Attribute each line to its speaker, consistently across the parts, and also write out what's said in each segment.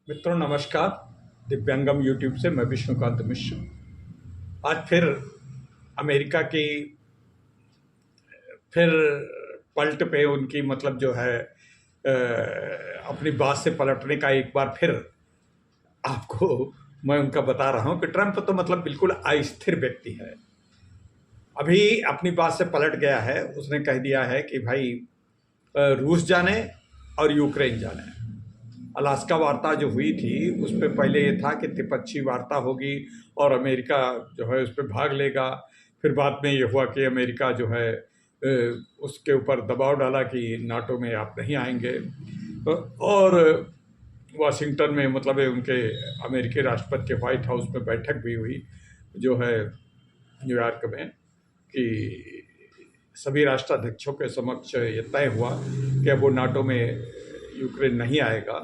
Speaker 1: मित्रों नमस्कार। दिव्यांगम यूट्यूब से मैं विष्णुकांत मिश्र। आज फिर अमेरिका की फिर पलट पे उनकी मतलब जो है अपनी बात से पलटने का एक बार फिर आपको मैं उनका बता रहा हूं कि ट्रंप तो मतलब बिल्कुल अस्थिर व्यक्ति है। अभी अपनी बात से पलट गया है। उसने कह दिया है कि भाई रूस जाने और यूक्रेन जाने। अलास्का वार्ता जो हुई थी उस पर पहले ये था कि त्रिपक्षीय वार्ता होगी और अमेरिका जो है उस पर भाग लेगा। फिर बाद में ये हुआ कि अमेरिका जो है उसके ऊपर दबाव डाला कि नाटो में आप नहीं आएंगे। और वाशिंगटन में मतलब उनके अमेरिकी राष्ट्रपति के व्हाइट हाउस में बैठक भी हुई जो है न्यूयॉर्क में कि सभी राष्ट्राध्यक्षों के समक्ष ये तय हुआ कि अब वो नाटो में यूक्रेन नहीं आएगा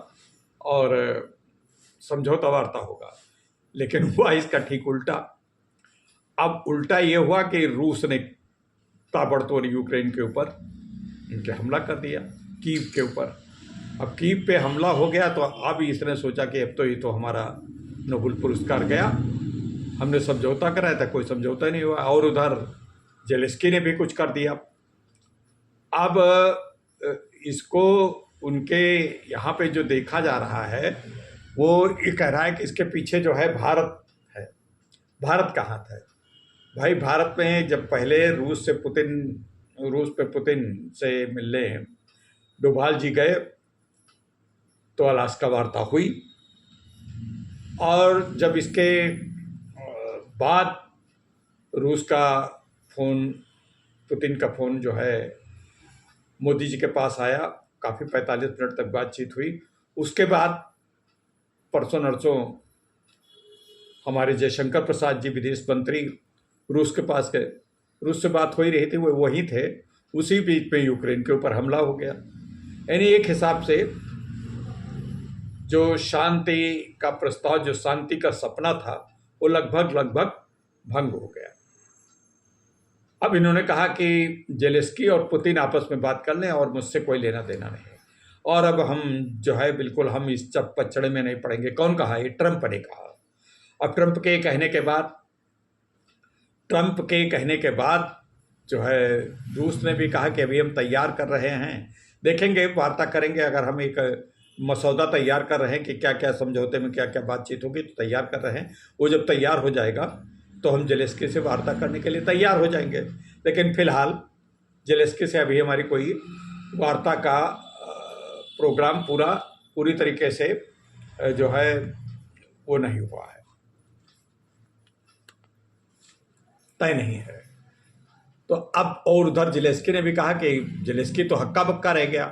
Speaker 1: और समझौता वार्ता होगा। लेकिन हुआ इसका ठीक उल्टा। अब उल्टा ये हुआ कि रूस ने ताबड़तोड़ यूक्रेन के ऊपर इनके हमला कर दिया, कीव के ऊपर। अब कीव पे हमला हो गया तो अब इसने सोचा कि अब तो ये तो हमारा नोबेल पुरस्कार गया। हमने समझौता कराया था, कोई समझौता नहीं हुआ। और उधर जेलेंस्की ने भी कुछ कर दिया। अब इसको उनके यहाँ पे जो देखा जा रहा है वो ये कह रहा है कि इसके पीछे जो है भारत है, भारत का हाथ है। भाई भारत में जब पहले रूस पे पुतिन से मिलने डोभाल जी गए तो अलास्का वार्ता हुई। और जब इसके बाद रूस का फ़ोन, पुतिन का फ़ोन जो है मोदी जी के पास आया, काफ़ी 45 मिनट तक बातचीत हुई। उसके बाद परसों नरसों हमारे जयशंकर प्रसाद जी विदेश मंत्री रूस के पास गए। रूस से बात हो ही रही थी, वो वहीं थे। उसी बीच में यूक्रेन के ऊपर हमला हो गया। यानी एक हिसाब से जो शांति का प्रस्ताव, जो शांति का सपना था, वो लगभग भंग हो गया। अब इन्होंने कहा कि जेलेंस्की और पुतिन आपस में बात कर लें और मुझसे कोई लेना देना नहीं। और अब हम जो है बिल्कुल हम इस पचड़े में नहीं पड़ेंगे। कौन कहा? ये ट्रंप ने कहा। अब ट्रंप के कहने के बाद जो है रूस ने भी कहा कि अभी हम तैयार कर रहे हैं, देखेंगे, वार्ता करेंगे। अगर हम एक मसौदा तैयार कर रहे हैं कि क्या क्या समझौते में क्या क्या बातचीत होगी, तो तैयार कर रहे हैं। वो जब तैयार हो जाएगा तो हम जेलेंस्की से वार्ता करने के लिए तैयार हो जाएंगे। लेकिन फिलहाल जेलेंस्की से अभी हमारी कोई वार्ता का प्रोग्राम पूरी तरीके से जो है वो नहीं हुआ है, तय नहीं है। तो अब और उधर जेलेंस्की ने भी कहा कि जेलेंस्की तो हक्का बक्का रह गया।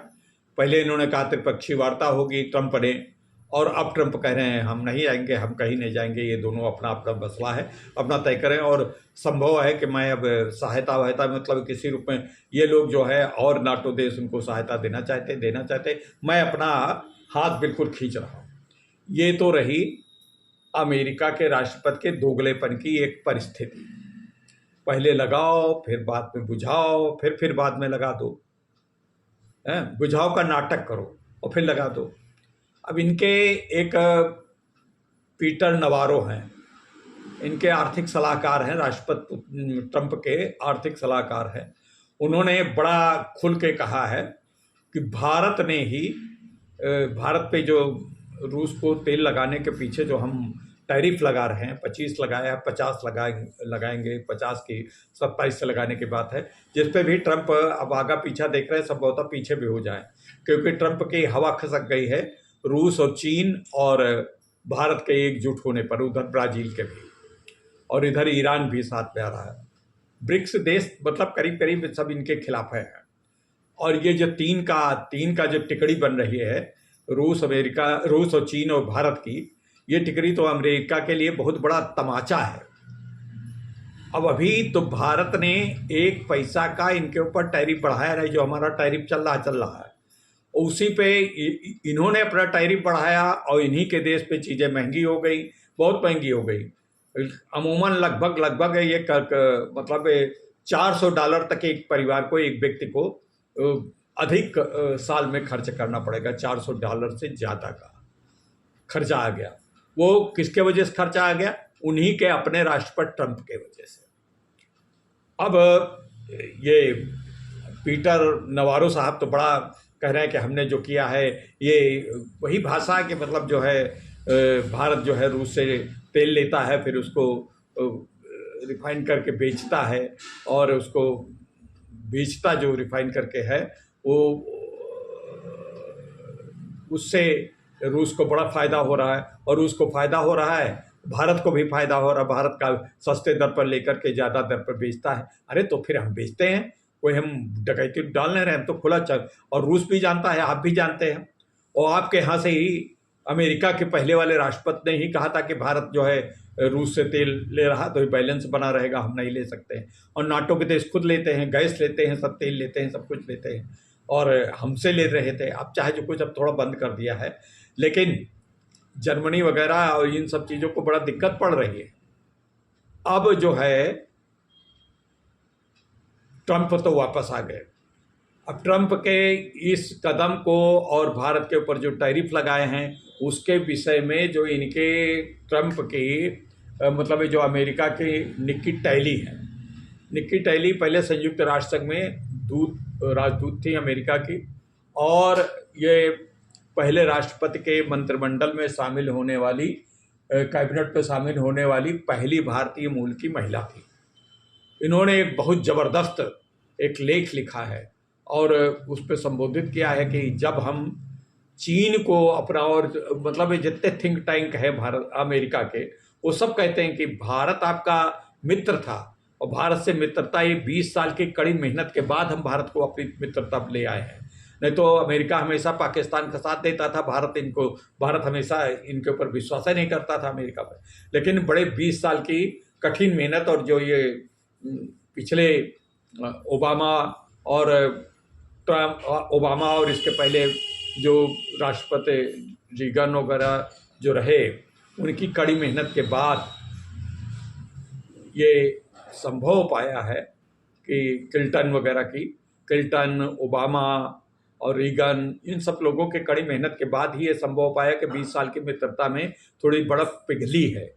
Speaker 1: पहले इन्होंने कहा त्रिपक्षीय वार्ता होगी ट्रंप ने, और अब ट्रंप कह रहे हैं हम नहीं आएंगे, हम कहीं नहीं जाएंगे। ये दोनों अपना अपना मसला है, अपना तय करें। और संभव है कि मैं अब सहायता मतलब किसी रूप में ये लोग जो है और नाटो देश उनको सहायता देना चाहते, मैं अपना हाथ बिल्कुल खींच रहा हूँ। ये तो रही अमेरिका के राष्ट्रपति के दोगलेपन की एक परिस्थिति। पहले लगाओ, फिर बाद में बुझाओ, फिर बाद में लगा दो। बुझाओ का नाटक करो और फिर लगा दो। अब इनके एक पीटर नवारो हैं, इनके आर्थिक सलाहकार हैं, राष्ट्रपति ट्रंप के आर्थिक सलाहकार हैं। उन्होंने बड़ा खुल के कहा है कि भारत ने ही भारत पे जो रूस को तेल लगाने के पीछे जो हम टैरिफ लगा रहे हैं, 25 लगाया, 50 लगाएंगे, 50 की 27 से लगाने की बात है, जिस पे भी ट्रंप अब आगा पीछा देख रहे हैं, संभवतः पीछे भी हो जाए। क्योंकि ट्रंप की हवा खसक गई है रूस और चीन और भारत के एकजुट होने पर, उधर ब्राज़ील के भी, और इधर ईरान भी साथ में आ रहा है। ब्रिक्स देश मतलब करीब करीब सब इनके खिलाफ है। और ये जो तीन का जो टिकड़ी बन रही है, रूस और चीन और भारत की, ये टिकड़ी तो अमेरिका के लिए बहुत बड़ा तमाचा है। अब अभी तो भारत ने 1 पैसा का इनके ऊपर टैरिफ बढ़ाया है। जो हमारा टैरिफ चल रहा है उसी पे इन्होंने अपना टैरिफ बढ़ाया और इन्हीं के देश पे चीज़ें महंगी हो गई, बहुत महंगी हो गई। अमूमन लगभग ये मतलब $400 तक एक परिवार को, एक व्यक्ति को अधिक साल में खर्च करना पड़ेगा। $400 से ज़्यादा का खर्चा आ गया। वो किसके वजह से खर्चा आ गया? उन्हीं के अपने राष्ट्रपति ट्रंप के वजह से। अब ये पीटर नवारो साहब तो बड़ा कह रहे हैं कि हमने जो किया है ये वही भाषा है कि मतलब जो है भारत जो है रूस से तेल लेता है, फिर उसको रिफाइन करके बेचता है, और उसको बेचता जो रिफाइन करके है वो उससे रूस को बड़ा फ़ायदा हो रहा है, और रूस को फ़ायदा हो रहा है, भारत को भी फ़ायदा हो रहा है। भारत का सस्ते दर पर लेकर के ज़्यादा दर पर बेचता है। अरे तो फिर हम बेचते हैं, कोई हम डकैती डाल नहीं रहे, हम तो खुला चल। और रूस भी जानता है, आप भी जानते हैं, और आपके यहाँ से ही अमेरिका के पहले वाले राष्ट्रपति ने ही कहा था कि भारत जो है रूस से तेल ले रहा तो बैलेंस बना रहेगा, हम नहीं ले सकते हैं। और नाटो के देश खुद लेते हैं, गैस लेते हैं, सब तेल लेते हैं, सब कुछ लेते हैं, और हमसे ले रहे थे। अब चाहे जो कुछ अब थोड़ा बंद कर दिया है, लेकिन जर्मनी वगैरह और इन सब चीज़ों को बड़ा दिक्कत पड़ रही है। अब जो है ट्रंप तो वापस आ गए। अब ट्रंप के इस कदम को और भारत के ऊपर जो टैरिफ लगाए हैं उसके विषय में जो इनके ट्रंप की मतलब जो अमेरिका की निक्की टैली है, निक्की टैली पहले संयुक्त राष्ट्र संघ में राजदूत थी अमेरिका की, और ये पहले राष्ट्रपति के मंत्रिमंडल में शामिल होने वाली, कैबिनेट में शामिल होने वाली पहली भारतीय मूल की महिला थी। इन्होंने एक बहुत ज़बरदस्त एक लेख लिखा है और उस पर संबोधित किया है कि जब हम चीन को अपना, और मतलब जितने थिंक टैंक है भारत अमेरिका के, वो सब कहते हैं कि भारत आपका मित्र था, और भारत से मित्रता ये 20 साल की कड़ी मेहनत के बाद हम भारत को अपनी मित्रता ले आए हैं। नहीं तो अमेरिका हमेशा पाकिस्तान का साथ देता था, भारत हमेशा इनके ऊपर विश्वास ही नहीं करता था अमेरिका पर। लेकिन बड़े 20 साल की कठिन मेहनत, और जो ये पिछले ओबामा और इसके पहले जो राष्ट्रपति रीगन वगैरह जो रहे, उनकी कड़ी मेहनत के बाद ये संभव हो पाया है कि क्लिंटन, ओबामा और रीगन, इन सब लोगों के कड़ी मेहनत के बाद ही ये संभव हो पाया कि 20 साल की मित्रता में थोड़ी बर्फ़ पिघली है,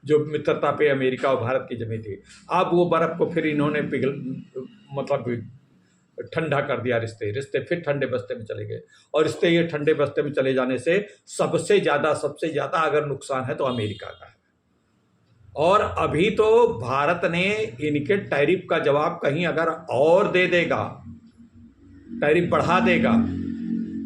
Speaker 1: जो मित्रता पे अमेरिका और भारत की जमी थी। अब वो बर्फ़ को फिर इन्होंने मतलब ठंडा कर दिया। रिश्ते फिर ठंडे बस्ते में चले गए, और ये ठंडे बस्ते में चले जाने से सबसे ज़्यादा अगर नुकसान है तो अमेरिका का है। और अभी तो भारत ने इनके टैरिफ का जवाब कहीं अगर और दे देगा, टैरिफ बढ़ा देगा।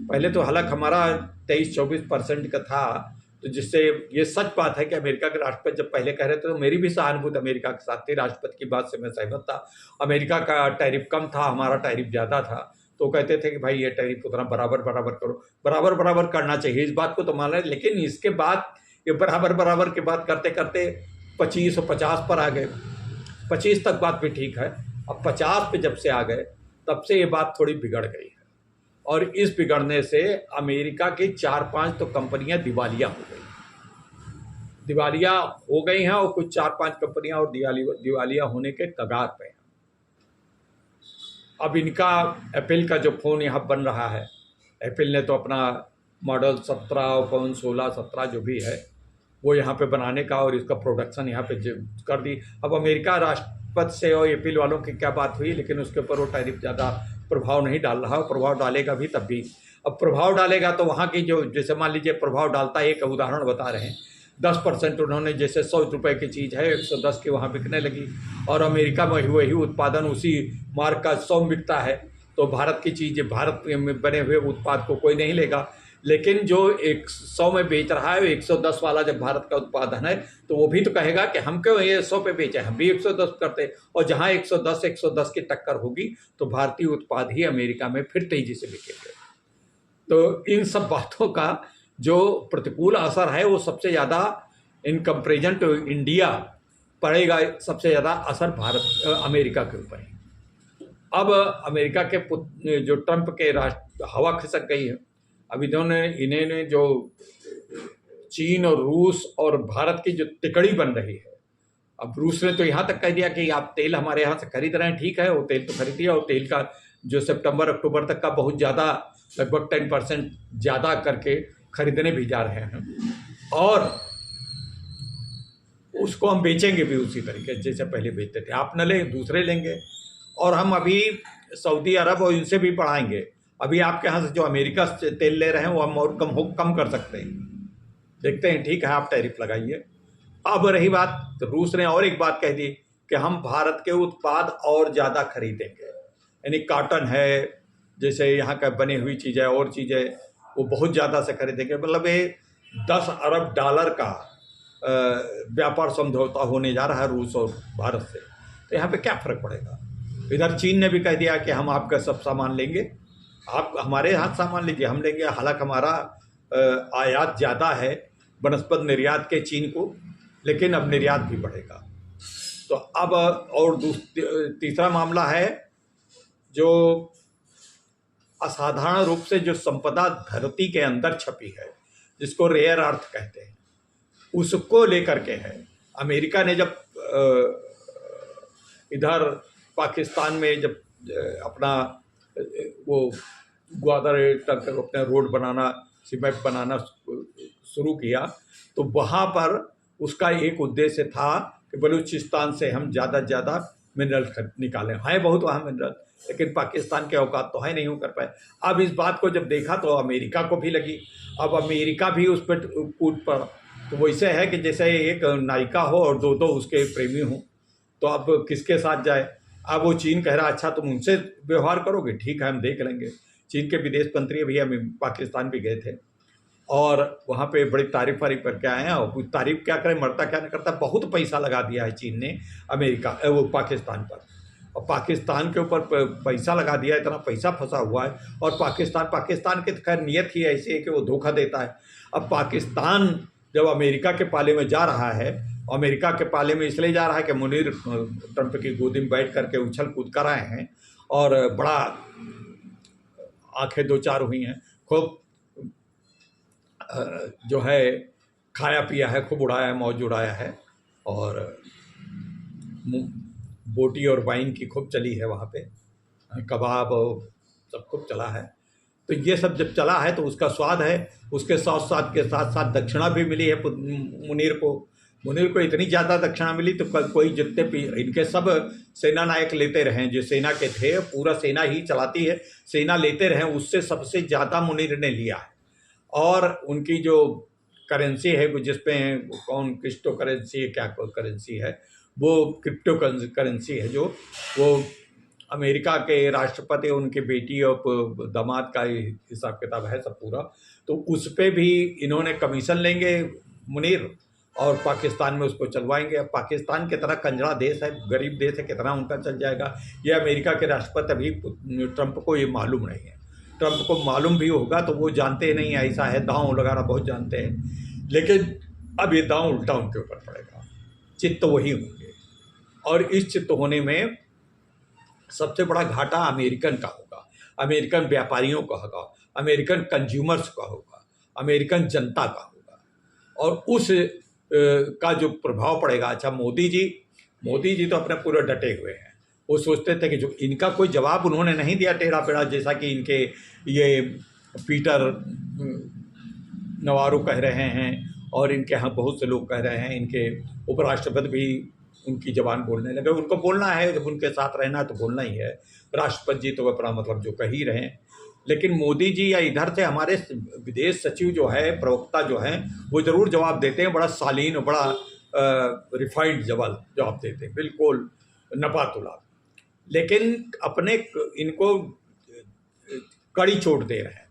Speaker 1: पहले तो हालांकि हमारा 23-24% का था, तो जिससे ये सच बात है कि अमेरिका के राष्ट्रपति जब पहले कह रहे थे तो मेरी भी सहानुभूति अमेरिका के साथ थी। राष्ट्रपति की बात से मैं सहमत था। अमेरिका का टैरिफ कम था, हमारा टैरिफ ज़्यादा था, तो कहते थे कि भाई ये टैरिफ उतना बराबर करो, बराबर करना चाहिए, इस बात को तो मान रहे। लेकिन इसके बाद ये बराबर की बात करते करते 25 और 50 पर आ गए। 25 तक बात भी ठीक है, अब 50 पे जब से आ गए तब से ये बात थोड़ी बिगड़ गई है, और इस बिगड़ने से अमेरिका की 4-5 तो कंपनियां दिवालिया हो गई हैं, और कुछ 4-5 कंपनियां और दिवालिया होने के कगार पे हैं। अब इनका एप्पल का जो फ़ोन यहाँ बन रहा है, एप्पल ने तो अपना मॉडल 17, 16, 17 जो भी है वो यहाँ पे बनाने का और इसका प्रोडक्शन यहाँ पे कर दी। अब अमेरिका राष्ट्रपति से और एप्पल वालों की क्या बात हुई, लेकिन उसके ऊपर वो टैरिफ ज़्यादा प्रभाव नहीं डाल रहा, और प्रभाव डालेगा भी तब भी। अब प्रभाव डालेगा तो वहाँ की जो, जैसे मान लीजिए प्रभाव डालता है, एक उदाहरण बता रहे हैं, 10% उन्होंने, जैसे 100 रुपये की चीज़ है 110 की वहाँ बिकने लगी, और अमेरिका में वही उत्पादन उसी मार्क का 100 बिकता है, तो भारत की चीज़, भारत में बने हुए उत्पाद को कोई नहीं लेगा। लेकिन जो 100 में बेच रहा है, 110 वाला जब भारत का उत्पादन है, तो वो भी तो कहेगा कि हम क्यों ये 100 पे बेचे, हम भी 110 करते। और जहाँ 110 की टक्कर होगी तो भारतीय उत्पाद ही अमेरिका में फिर तेजी से बिकेंगे। तो इन सब बातों का जो प्रतिकूल असर है वो सबसे ज़्यादा इन कंपेरिजन टू इंडिया पड़ेगा, सबसे ज़्यादा असर अमेरिका के ऊपर है। अब अमेरिका के जो ट्रंप के हवा खिसक गई है। अब इन्होंने जो चीन और रूस और भारत की जो तिकड़ी बन रही है, अब रूस ने तो यहाँ तक कह दिया कि आप तेल हमारे यहाँ से खरीद रहे हैं, ठीक है, वो तेल तो खरीद दिया, और तेल का जो सितंबर अक्टूबर तक का बहुत ज़्यादा, लगभग 10% ज़्यादा करके खरीदने भी जा रहे हैं। और उसको हम बेचेंगे भी उसी तरीके जैसे पहले बेचते थे। आप न लें, दूसरे लेंगे। और हम अभी सऊदी अरब और इनसे भी बढ़ाएंगे। अभी आपके यहाँ से जो अमेरिका से तेल ले रहे हैं वो हम और कम कर सकते हैं। देखते हैं, ठीक है, आप टैरिफ लगाइए। अब रही बात, तो रूस ने और एक बात कह दी कि हम भारत के उत्पाद और ज़्यादा खरीदेंगे, यानी कॉटन है, जैसे यहाँ का बनी हुई चीज़ें और चीज़ें, वो बहुत ज़्यादा से खरीदेंगे। मतलब ये $10 अरब का व्यापार समझौता होने जा रहा है रूस और भारत से। तो यहाँ पे क्या फ़र्क पड़ेगा। इधर चीन ने भी कह दिया कि हम आपका सब सामान लेंगे, आप हमारे यहाँ सामान लीजिए, हम लेंगे। हालांकि हमारा आयात ज़्यादा है बनस्पत निर्यात के चीन को, लेकिन अब निर्यात भी बढ़ेगा। तो अब और तीसरा मामला है जो असाधारण रूप से जो संपदा धरती के अंदर छपी है, जिसको रेयर अर्थ कहते हैं, उसको लेकर के है। अमेरिका ने जब इधर पाकिस्तान में जब अपना वो ग्वादर तक अपना रोड बनाना, सीमेंट बनाना शुरू किया, तो वहाँ पर उसका एक उद्देश्य था कि बलूचिस्तान से हम ज़्यादा से ज़्यादा मिनरल निकालें। है बहुत वहाँ मिनरल, लेकिन पाकिस्तान के औकात तो है नहीं, हो कर पाए। अब इस बात को जब देखा तो अमेरिका को भी लगी। अब अमेरिका भी उस पर कूद पड़ा। तो वैसे है कि जैसे एक नायिका हो और दो उसके प्रेमी हों, तो अब किसके साथ जाए। अब वो चीन कह रहा अच्छा तुम उनसे व्यवहार करोगे, ठीक है हम देख लेंगे। चीन के विदेश मंत्री अभी हम पाकिस्तान भी गए थे और वहाँ पे बड़ी तारीफ वारीफ करके आए हैं। और तारीफ क्या करें, मरता क्या नहीं करता। बहुत पैसा लगा दिया है चीन ने अमेरिका वो पाकिस्तान पर, और पाकिस्तान के ऊपर पैसा लगा दिया, इतना पैसा फंसा हुआ है। और पाकिस्तान की खैर नीयत ही ऐसी है कि वो धोखा देता है। अब पाकिस्तान जब अमेरिका के पाले में जा रहा है, अमेरिका के पाले में इसलिए जा रहा है कि मुनीर ट्रंप की गोदी में बैठ करके उछल कूद कर आए हैं और बड़ा आंखें दो चार हुई हैं, खूब जो है खाया पिया है, खूब उड़ाया है, मौज उड़ाया है, और बोटी और वाइन की खूब चली है वहाँ पे, कबाब सब खूब चला है। तो ये सब जब चला है तो उसका स्वाद है। उसके साथ साथ दक्षिणा भी मिली है मुनीर को इतनी ज़्यादा दक्षिणा मिली तो कोई जितने इनके सब सेना नायक लेते रहे, जो सेना के थे, पूरा सेना ही चलाती है, सेना लेते रहे, उससे सबसे ज़्यादा मुनीर ने लिया है। और उनकी जो करेंसी है जिसपे कौन क्रिप्टो करेंसी है, क्या करेंसी है, वो क्रिप्टो करेंसी है, जो वो अमेरिका के राष्ट्रपति, उनके बेटी और दामाद का हिसाब किताब है सब पूरा। तो उस पर भी इन्होंने कमीशन लेंगे मुनीर, और पाकिस्तान में उसको चलवाएंगे। अब पाकिस्तान की तरह कंजरा देश है, गरीब देश है, कितना उनका चल जाएगा ये अमेरिका के राष्ट्रपति अभी ट्रंप को ये मालूम नहीं है। ट्रंप को मालूम भी होगा तो वो जानते नहीं, ऐसा है, दांव लगाना बहुत जानते हैं। लेकिन अब ये दांव उल्टा उनके ऊपर पड़ेगा, चित्त वही होंगे। और इस चित्त होने में सबसे बड़ा घाटा अमेरिकन का होगा, अमेरिकन व्यापारियों का होगा, अमेरिकन कंज्यूमर्स का होगा, अमेरिकन जनता का होगा। और उस का जो प्रभाव पड़ेगा। अच्छा, मोदी जी तो अपने पूरे डटे हुए हैं। वो सोचते थे कि जो इनका कोई जवाब उन्होंने नहीं दिया टेढ़ा पेढ़ा, जैसा कि इनके ये पीटर नवारो कह रहे हैं और इनके यहाँ बहुत से लोग कह रहे हैं। इनके उपराष्ट्रपति भी उनकी जबान बोलने लगे। उनको बोलना है, जब उनके साथ रहना है तो बोलना ही है। राष्ट्रपति जी तो अपना मतलब जो कह ही रहे हैं। लेकिन मोदी जी या इधर से हमारे विदेश सचिव जो है, प्रवक्ता जो हैं, वो ज़रूर जवाब देते हैं, बड़ा शालीन और बड़ा रिफाइंड जवाब देते हैं, बिल्कुल नपातुला। लेकिन अपने इनको कड़ी चोट दे रहे हैं।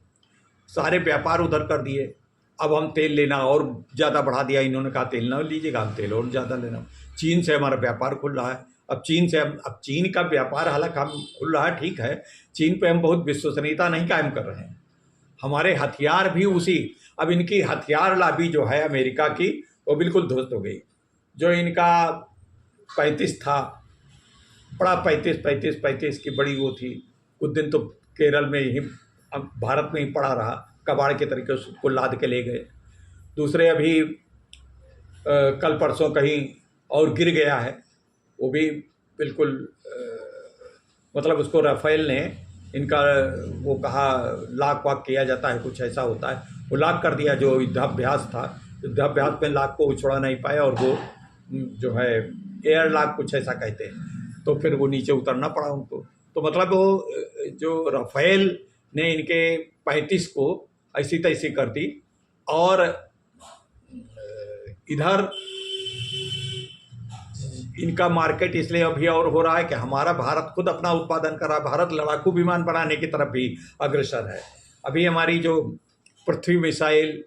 Speaker 1: सारे व्यापार उधर कर दिए। अब हम तेल लेना और ज़्यादा बढ़ा दिया। इन्होंने कहा तेल ना लीजिएगा, हम तेल और ज़्यादा लेना। चीन से हमारा व्यापार खुल रहा है। अब चीन का व्यापार हालांकि हम खुल रहा है, ठीक है, चीन पे हम बहुत विश्वसनीयता नहीं कायम कर रहे हैं। हमारे हथियार भी अब इनकी हथियार लाबी जो है अमेरिका की, वो बिल्कुल ध्वस्त हो गई। जो इनका 35 था, बड़ा 35 की बड़ी वो थी। कुछ दिन तो केरल में ही, भारत में ही पड़ा रहा, कबाड़ के तरीके से उसको लाद के ले गए। दूसरे अभी कल परसों कहीं और गिर गया है, वो भी बिल्कुल मतलब उसको राफेल ने इनका वो कहा लाक वाक किया जाता है, कुछ ऐसा होता है, वो लाक कर दिया जो युद्धाभ्यास था। युद्धाभ्यास में लाख को उछड़ा नहीं पाया और वो जो है एयर लाख कुछ ऐसा कहते हैं, तो फिर वो नीचे उतरना पड़ा उनको। तो मतलब वो जो राफेल ने इनके 35 को ऐसी तैसी कर दी। और इधर इनका मार्केट इसलिए अभी और हो रहा है कि हमारा भारत खुद अपना उत्पादन कर रहा है। भारत लड़ाकू विमान बनाने की तरफ भी अग्रसर है। अभी हमारी जो पृथ्वी मिसाइल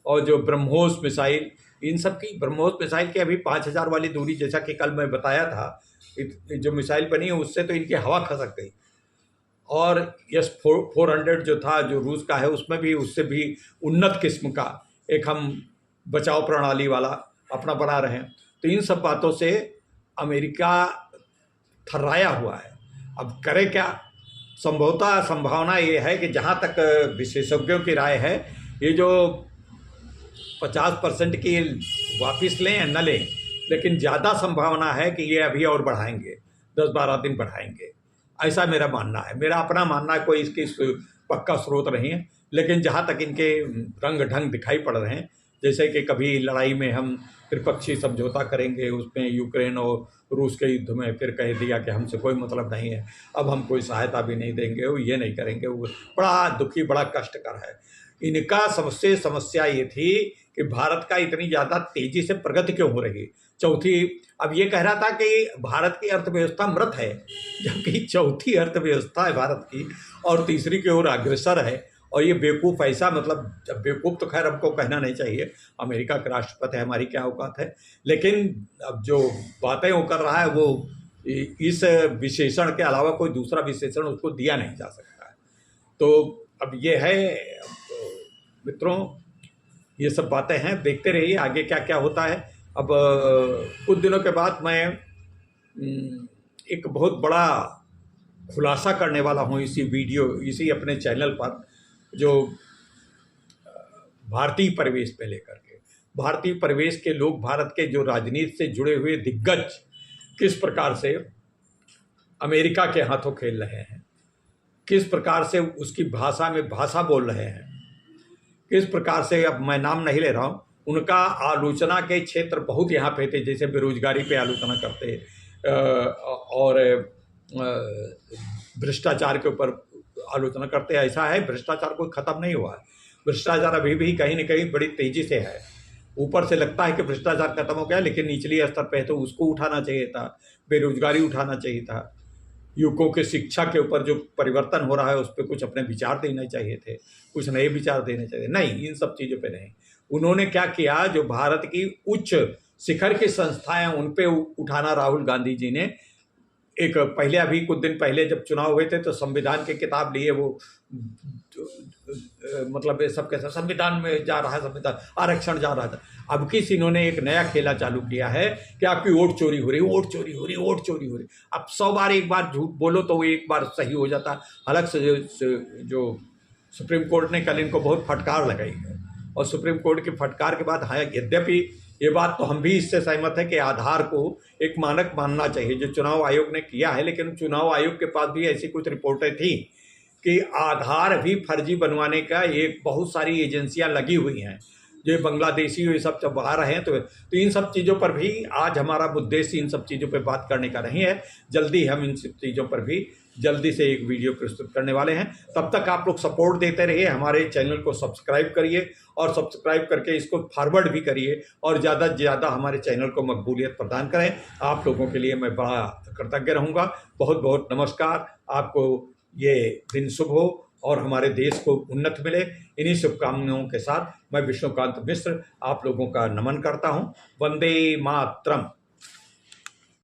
Speaker 1: और जो ब्रह्मोस मिसाइल, इन सब की ब्रह्मोस मिसाइल की अभी 5000 वाली दूरी, जैसा कि कल मैं बताया था, जो मिसाइल बनी है उससे तो इनकी हवा खसक गई। और S-400 जो था, जो रूस का है, उसमें भी उससे भी उन्नत किस्म का एक हम बचाव प्रणाली वाला अपना बना रहे हैं। तो इन सब बातों से अमेरिका थर्राया हुआ है। अब करे क्या? संभवतः संभावना ये है कि जहाँ तक विशेषज्ञों की राय है, ये जो 50% की वापस लें या न लें, लेकिन ज़्यादा संभावना है कि ये अभी और बढ़ाएंगे, 10-12 दिन बढ़ाएंगे, ऐसा मेरा मानना है। मेरा अपना मानना है, कोई इसकी पक्का स्रोत नहीं है, लेकिन जहाँ तक इनके रंग ढंग दिखाई पड़ रहे हैं, जैसे कि कभी लड़ाई में हम त्रिपक्षीय समझौता करेंगे, उसमें यूक्रेन और रूस के युद्ध में फिर कह दिया कि हमसे कोई मतलब नहीं है, अब हम कोई सहायता भी नहीं देंगे, वो ये नहीं करेंगे। वो बड़ा दुखी, बड़ा कष्टकर है। इनका सबसे समस्या ये थी कि भारत का इतनी ज़्यादा तेज़ी से प्रगति क्यों हो रही। चौथी, अब ये कह रहा था कि भारत की अर्थव्यवस्था मृत है, जबकि चौथी अर्थव्यवस्था है भारत की और तीसरी की ओर अग्रसर है। और ये बेवकूफ़ ऐसा, मतलब जब बेवकूफ़ तो खैर हमको कहना नहीं चाहिए, अमेरिका के राष्ट्रपति है, हमारी क्या औकात है। लेकिन अब जो बातें वो कर रहा है, वो इस विशेषण के अलावा कोई दूसरा विशेषण उसको दिया नहीं जा सकता है। तो अब ये है मित्रों, ये सब बातें हैं, देखते रहिए आगे क्या क्या होता है। अब कुछ दिनों के बाद मैं एक बहुत बड़ा खुलासा करने वाला हूँ इसी अपने चैनल पर, जो भारतीय परिवेश पे लेकर के, भारतीय परिवेश के लोग, भारत के जो राजनीति से जुड़े हुए दिग्गज किस प्रकार से अमेरिका के हाथों खेल रहे हैं, किस प्रकार से उसकी भाषा में भाषा बोल रहे हैं, किस प्रकार से, अब मैं नाम नहीं ले रहा हूँ, उनका आलोचना के क्षेत्र बहुत यहाँ पे थे। जैसे बेरोजगारी पे आलोचना करते और भ्रष्टाचार के ऊपर आलोचना करते। ऐसा है, भ्रष्टाचार कोई ख़त्म नहीं हुआ है। भ्रष्टाचार अभी भी कहीं न कहीं बड़ी तेज़ी से है। ऊपर से लगता है कि भ्रष्टाचार खत्म हो गया, लेकिन निचली स्तर पे है, तो उसको उठाना चाहिए था। बेरोजगारी उठाना चाहिए था। युवकों के शिक्षा के ऊपर जो परिवर्तन हो रहा है, उस पर कुछ अपने विचार देने चाहिए थे, कुछ नए विचार देने चाहिए। नहीं, इन सब चीज़ों पे नहीं। उन्होंने क्या किया, जो भारत की उच्च शिखर की संस्थाएं, उन पे उठाना राहुल गांधी जी ने। एक पहले, अभी कुछ दिन पहले जब चुनाव हुए थे, तो संविधान की किताब लिए वो मतलब ये सब कैसा संविधान में जा रहा है, संविधान आरक्षण जा रहा था। अब किस इन्होंने एक नया खेला चालू किया है कि आपकी वोट चोरी हो रही, वोट चोरी हो रही, वोट चोरी हो रही। अब 100 बार एक बार झूठ बोलो तो वो एक बार सही हो जाता। हालांकि जो सुप्रीम कोर्ट ने कल इनको बहुत फटकार लगाई है, और सुप्रीम कोर्ट की फटकार के बाद, हाँ, यद्यपि ये बात तो हम भी इससे सहमत है कि आधार को एक मानक मानना चाहिए, जो चुनाव आयोग ने किया है। लेकिन चुनाव आयोग के पास भी ऐसी कुछ रिपोर्टें थी कि आधार भी फर्जी बनवाने का एक बहुत सारी एजेंसियां लगी हुई हैं, जो बांग्लादेशी ये सब जब आ रहे हैं। तो इन सब चीज़ों पर भी आज हमारा उद्देश्य इन सब चीज़ों पर बात करने का नहीं है। जल्दी हम इन सब चीज़ों पर भी जल्दी से एक वीडियो प्रस्तुत करने वाले हैं। तब तक आप लोग सपोर्ट देते रहिए, हमारे चैनल को सब्सक्राइब करिए, और सब्सक्राइब करके इसको फॉरवर्ड भी करिए, और ज़्यादा से ज़्यादा हमारे चैनल को मकबूलियत प्रदान करें। आप लोगों के लिए मैं बड़ा कृतज्ञ रहूँगा। बहुत बहुत नमस्कार। आपको ये दिन शुभ हो और हमारे देश को उन्नत मिले। इन्हीं शुभकामनाओं के साथ मैं विष्णुकांत मिश्र आप लोगों का नमन करता हूँ। वंदे मातरम।